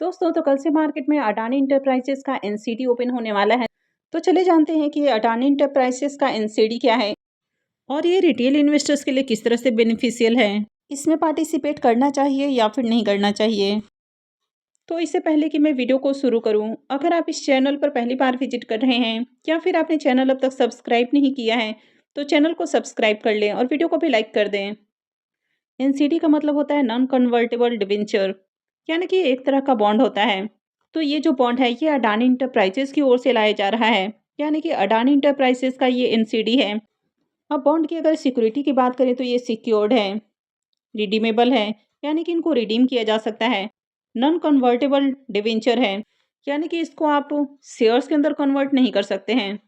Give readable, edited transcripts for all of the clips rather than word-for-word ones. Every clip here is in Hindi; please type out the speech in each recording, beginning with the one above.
दोस्तों तो कल से मार्केट में अडानी इंटरप्राइजेस का एनसीडी ओपन होने वाला है। तो चले जानते हैं कि ये अडानी इंटरप्राइजेस का एनसीडी क्या है और ये रिटेल इन्वेस्टर्स के लिए किस तरह से बेनिफिशियल है। इसमें पार्टिसिपेट करना चाहिए या फिर नहीं करना चाहिए। तो इससे पहले कि मैं वीडियो को शुरू करूं, अगर आप इस चैनल पर पहली बार विजिट कर रहे हैं या फिर आपने चैनल अब तक सब्सक्राइब नहीं किया है तो चैनल को सब्सक्राइब कर लें और वीडियो को भी लाइक कर दें। एनसीडी का मतलब होता है नॉन कन्वर्टेबल डिबेंचर, यानी कि एक तरह का बॉन्ड होता है। तो ये जो बॉन्ड है ये अडानी इंटरप्राइजेस की ओर से लाया जा रहा है, यानी कि अडानी इंटरप्राइजेस का ये एनसीडी है। अब बॉन्ड की अगर सिक्योरिटी की बात करें तो ये सिक्योर्ड है, रिडीमेबल है, यानी कि इनको रिडीम किया जा सकता है। नॉन कन्वर्टेबल डिवेंचर है, यानी कि इसको आप शेयर्स के अंदर कन्वर्ट नहीं कर सकते हैं।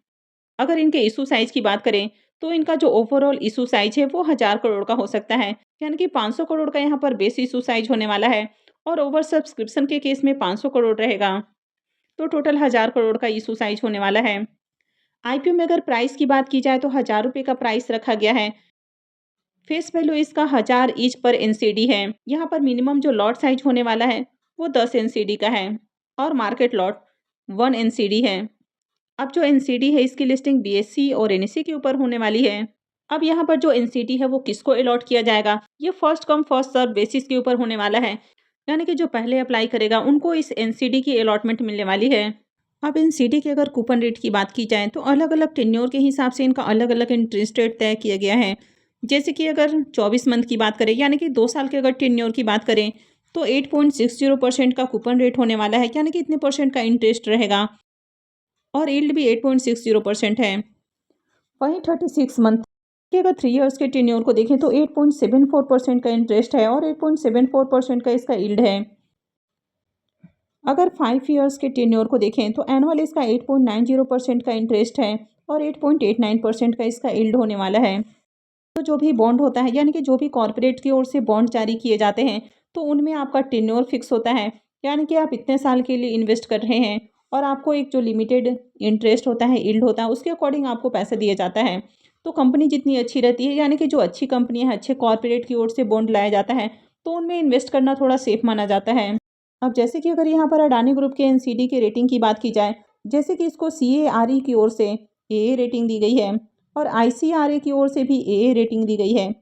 अगर इनके इशू साइज की बात करें तो इनका जो ओवरऑल इशू साइज है वो 1000 करोड़ का हो सकता है, यानी कि 500 करोड़ का यहाँ पर बेस इशू साइज होने वाला है और ओवर सब्सक्रिप्शन के केस में 500 करोड़ रहेगा। तो टोटल 1000 करोड़ का इशू साइज होने वाला है। आईपीओ में अगर प्राइस की बात की जाए तो 1000 रुपये का प्राइस रखा गया है। फेस वैल्यू इसका 1000 ईच पर एनसीडी है। यहाँ पर मिनिमम जो लॉट साइज होने वाला है वो 10 एनसीडी का है और मार्केट लॉट 1 एनसीडी है। अब जो एनसीडी है इसकी लिस्टिंग बीएसई और एनएसई के ऊपर होने वाली है। अब यहाँ पर जो एनसीडी है वो किसको अलॉट किया जाएगा, ये first come first serve basis के ऊपर होने वाला है, यानी कि जो पहले अप्लाई करेगा उनको इस एनसीडी की अलॉटमेंट मिलने वाली है। अब एनसीडी की अगर कूपन रेट की बात की जाए तो अलग अलग टेन्योर के हिसाब से इनका अलग अलग इंटरेस्ट रेट तय किया गया है। जैसे कि अगर 24 मंथ की बात करें, यानी कि 2 साल के अगर टेन्योर की बात करें तो 8.60% का कूपन रेट होने वाला है, यानी कि इतने परसेंट का इंटरेस्ट रहेगा और यील्ड भी 8.60% है। वहीं 36 मंथ के अगर 3 इयर्स के टेन्योर को देखें तो 8.74% का इंटरेस्ट है और 8.74% का इसका यील्ड है। अगर 5 इयर्स के टेन्योर को देखें तो एनुअल इसका 8.90% का इंटरेस्ट है और 8.89% का इसका यील्ड होने वाला है। तो जो भी बॉन्ड होता है, यानी कि जो भी कॉर्पोरेट की ओर से बॉन्ड जारी किए जाते हैं तो उनमें आपका टेन्योर फिक्स होता है, यानी कि आप इतने साल के लिए इन्वेस्ट कर रहे हैं और आपको एक जो लिमिटेड इंटरेस्ट होता है, यील्ड होता है, उसके अकॉर्डिंग आपको पैसा दिया जाता है। तो कंपनी जितनी अच्छी रहती है, यानी कि जो अच्छी कंपनियां हैं, अच्छे कॉर्पोरेट की ओर से बॉन्ड लाया जाता है तो उनमें इन्वेस्ट करना थोड़ा सेफ माना जाता है। अब जैसे कि अगर यहाँ पर अडानी ग्रुप के एनसीडी की रेटिंग की बात की जाए, जैसे कि इसको सीएआरई की ओर से ए रेटिंग दी गई है और आईसीआरए की ओर से भी ए रेटिंग दी गई है।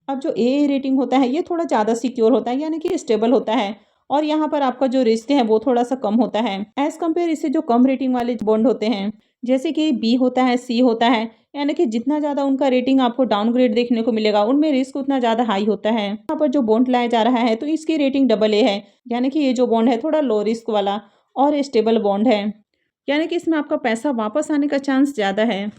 अब जो ए रेटिंग होता है ये थोड़ा ज़्यादा सिक्योर होता है, यानी कि स्टेबल होता है और यहाँ पर आपका जो रिस्क है वो थोड़ा सा कम होता है एज कम्पेयर इससे जो कम रेटिंग वाले बॉन्ड होते हैं, जैसे कि बी होता है, सी होता है, यानी कि जितना ज़्यादा उनका रेटिंग आपको डाउनग्रेड देखने को मिलेगा उनमें रिस्क उतना ज़्यादा हाई होता है। यहाँ पर जो बॉन्ड लाया जा रहा है तो इसकी रेटिंग डबल ए है, यानी कि ये जो बॉन्ड है थोड़ा लो रिस्क वाला और स्टेबल बॉन्ड है, यानी कि इसमें आपका पैसा वापस आने का चांस ज़्यादा है।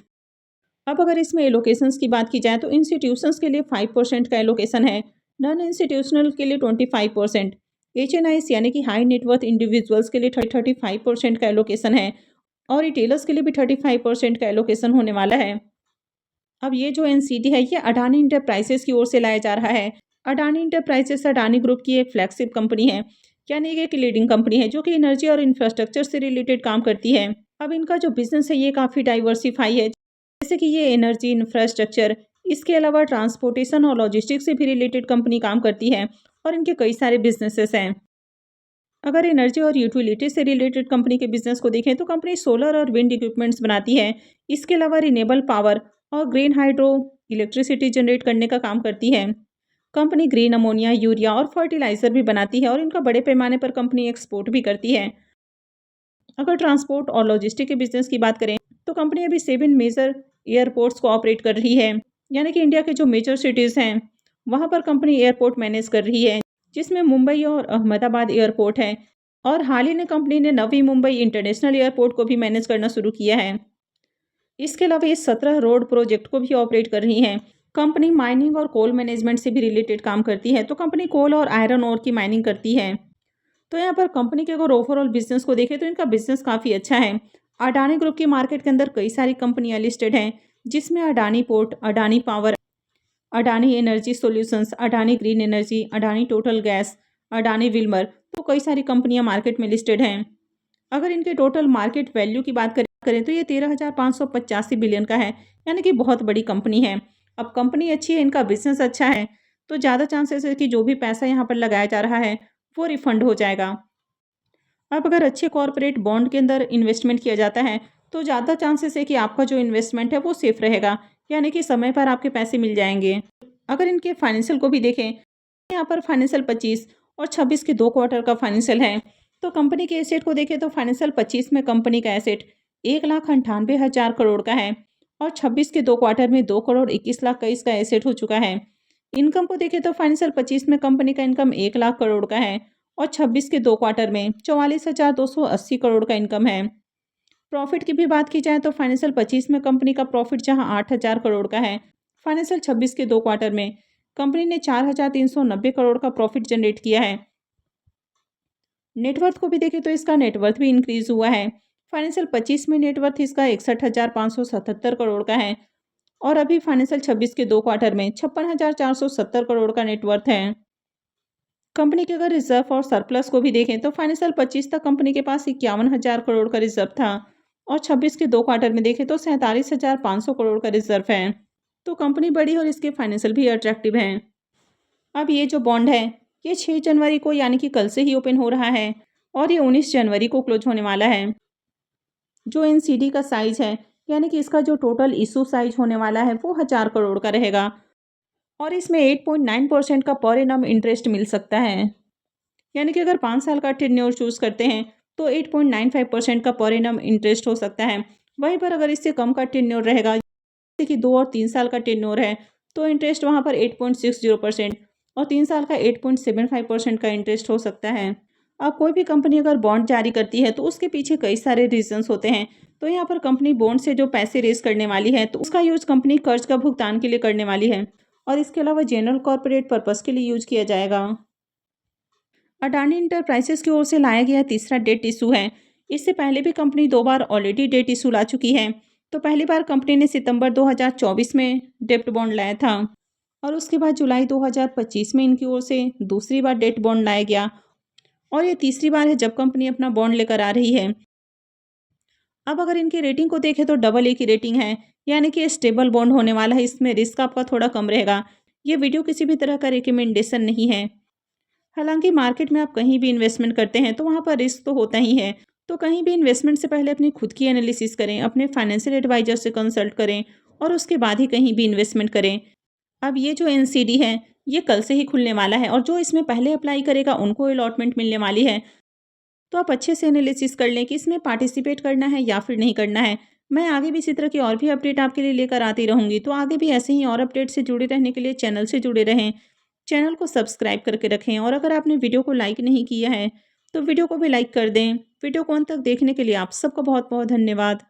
अब अगर इसमें एलोकेशंस की बात की जाए तो इंस्टीट्यूशंस के लिए 5% का एलोकेशन है, नॉन इंस्टीट्यूशनल के लिए 25%, एचएनआईस यानी कि हाई नेटवर्थ इंडिविजुअल्स के लिए 35% का एलोकेशन है और रिटेलर्स के लिए भी 35% का एलोकेशन होने वाला है। अब ये जो एनसीडी है ये अडानी इंटरप्राइजेस की ओर से लाया जा रहा है। अडानी इंटरप्राइजेस अडानी ग्रुप की एक फ्लैगशिप कंपनी है, यानी कि एक लीडिंग कंपनी है जो कि एनर्जी और इंफ्रास्ट्रक्चर से रिलेटेड काम करती है। अब इनका जो बिजनेस है ये काफ़ी डाइवर्सिफाई है, जैसे कि ये एनर्जी इंफ्रास्ट्रक्चर, इसके अलावा ट्रांसपोर्टेशन और लॉजिस्टिक्स से भी रिलेटेड कंपनी काम करती है और इनके कई सारे बिजनेसेस हैं। अगर एनर्जी और यूटिलिटी से रिलेटेड कंपनी के बिजनेस को देखें तो कंपनी सोलर और विंड इक्विपमेंट्स बनाती है। इसके अलावा रिन्यूएबल पावर और ग्रीन हाइड्रो इलेक्ट्रिसिटी जनरेट करने का काम करती है। कंपनी ग्रीन अमोनिया, यूरिया और फर्टिलाइजर भी बनाती है और इनका बड़े पैमाने पर कंपनी एक्सपोर्ट भी करती है। अगर ट्रांसपोर्ट और लॉजिस्टिक के बिजनेस की बात करें तो कंपनी अभी 7 मेजर एयरपोर्ट्स को ऑपरेट कर रही है, यानी कि इंडिया के जो मेजर सिटीज़ हैं वहाँ पर कंपनी एयरपोर्ट मैनेज कर रही है, जिसमें मुंबई और अहमदाबाद एयरपोर्ट है और हाल ही में कंपनी ने नवी मुंबई इंटरनेशनल एयरपोर्ट को भी मैनेज करना शुरू किया है। इसके अलावा ये 17 रोड प्रोजेक्ट को भी ऑपरेट कर रही हैं। कंपनी माइनिंग और कोल मैनेजमेंट से भी रिलेटेड काम करती है, तो कंपनी कोल और आयरन ओर की माइनिंग करती है। तो यहाँ पर कंपनी के अगर ओवरऑल बिजनेस को देखें तो इनका बिजनेस काफ़ी अच्छा है। अडानी ग्रुप की मार्केट के अंदर कई सारी कंपनियां लिस्टेड हैं, जिसमें Adani port, Adani power, Adani energy solutions, Adani green energy, Adani total gas, Adani Wilmer, तो कई सारी कंपनियां मार्केट में लिस्टेड हैं। अगर इनके टोटल मार्केट वैल्यू की बात करें तो ये 13,585 बिलियन का है, यानी कि बहुत बड़ी कंपनी है। अब कंपनी अच्छी है, इनका बिजनेस अच्छा है, तो ज़्यादा चांसेस है कि जो भी पैसा यहाँ पर लगाया जा रहा है वो रिफंड हो जाएगा। अब अगर अच्छे कॉर्पोरेट बॉन्ड के अंदर इन्वेस्टमेंट किया जाता है तो ज़्यादा चांसेस है कि आपका जो इन्वेस्टमेंट है वो सेफ रहेगा, यानी कि समय पर आपके पैसे मिल जाएंगे। अगर इनके फाइनेंशियल को भी देखें, यहाँ पर फाइनेंशियल 25 और 26 के 2 क्वार्टर का फाइनेंशियल है। तो कंपनी के एसेट को देखें तो फाइनेंशियल 25 में कंपनी का एसेट 1,98,000 करोड़ का है और 26 के 2 क्वार्टर में 2,21,00,000 का इसका एसेट हो चुका है। इनकम को देखें तो फाइनेंशियल 25 में कंपनी का इनकम 1,00,000 करोड़ का है और 26 के 2 क्वार्टर में 44,280 करोड़ का इनकम है। प्रॉफिट की भी बात की जाए तो फाइनेंशियल 25 में कंपनी का प्रॉफिट जहां 8,000 करोड़ का है, फाइनेंशियल 26 के 2 क्वार्टर में कंपनी ने 4,390 करोड़ का प्रॉफिट जनरेट किया है। नेटवर्थ को भी देखें तो इसका नेटवर्थ भी इंक्रीज हुआ है। फाइनेंशियल 25 में नेटवर्थ इसका 61,577 करोड़ का है और अभी फाइनेंशियल 26 के 2 क्वार्टर में 56,470 करोड़ का नेटवर्थ है। कंपनी के अगर रिजर्व और सरप्लस को भी देखें तो फाइनेंशियल 25 तक कंपनी के पास 51,000 करोड़ का रिजर्व था और 26 के 2 क्वार्टर में देखें तो 47,500 करोड़ का रिजर्व है। तो कंपनी बड़ी और इसके फाइनेंशियल भी अट्रैक्टिव हैं। अब ये जो बॉन्ड है ये 6 जनवरी को यानी कि कल से ही ओपन हो रहा है और ये 19 जनवरी को क्लोज होने वाला है। जो एनसीडी का साइज है यानी कि इसका जो टोटल इशू साइज होने वाला है वो 1,000 करोड़ का रहेगा और इसमें 8.9% का पर एनम इंटरेस्ट मिल सकता है। यानी कि अगर 5 साल का टेन्योर चूज़ करते हैं तो 8.95% का पर एनम इंटरेस्ट हो सकता है। वहीं पर अगर इससे कम का टेन्योर रहेगा, जैसे कि 2 और 3 साल का टेन्योर है, तो इंटरेस्ट वहाँ पर 8.60% और 3 साल का 8.75% का इंटरेस्ट हो सकता है। अब कोई भी कंपनी अगर बॉन्ड जारी करती है तो उसके पीछे कई सारे रीजंस होते हैं। तो यहाँ पर कंपनी बॉन्ड से जो पैसे रेज करने वाली है तो उसका यूज कंपनी कर्ज का भुगतान के लिए करने वाली है और इसके अलावा जनरल कॉर्पोरेट पर्पस के लिए यूज किया जाएगा। अडानी इंटरप्राइजेस की ओर से लाया गया तीसरा डेट इशू है। इससे पहले भी कंपनी 2 बार ऑलरेडी डेट इशू ला चुकी है। तो पहली बार कंपनी ने सितंबर 2024 में डेब्ट बॉन्ड लाया था और उसके बाद जुलाई 2025 में इनकी ओर से दूसरी बार डेट बॉन्ड लाया गया और ये तीसरी बार है जब कंपनी अपना बॉन्ड लेकर आ रही है। अब अगर इनकी रेटिंग को देखें तो AA की रेटिंग है, यानी कि स्टेबल बॉन्ड होने वाला है। इसमें रिस्क आपका थोड़ा कम रहेगा। ये वीडियो किसी भी तरह का रिकमेंडेशन नहीं है। हालांकि मार्केट में आप कहीं भी इन्वेस्टमेंट करते हैं तो वहाँ पर रिस्क तो होता ही है। तो कहीं भी इन्वेस्टमेंट से पहले अपनी खुद की एनालिसिस करें, अपने फाइनेंशियल एडवाइजर से कंसल्ट करें और उसके बाद ही कहीं भी इन्वेस्टमेंट करें। अब ये जो एनसीडी है ये कल से ही खुलने वाला है और जो इसमें पहले अप्लाई करेगा उनको अलॉटमेंट मिलने वाली है। तो आप अच्छे से एनालिसिस कर लें कि इसमें पार्टिसिपेट करना है या फिर नहीं करना है। मैं आगे भी इसी तरह की और भी अपडेट आपके लिए लेकर आती रहूँगी। तो आगे भी ऐसे ही और अपडेट से जुड़े रहने के लिए चैनल से जुड़े रहें। चैनल को सब्सक्राइब करके रखें और अगर आपने वीडियो को लाइक नहीं किया है तो वीडियो को भी लाइक कर दें। वीडियो को अंत तक देखने के लिए आप सबका बहुत बहुत धन्यवाद।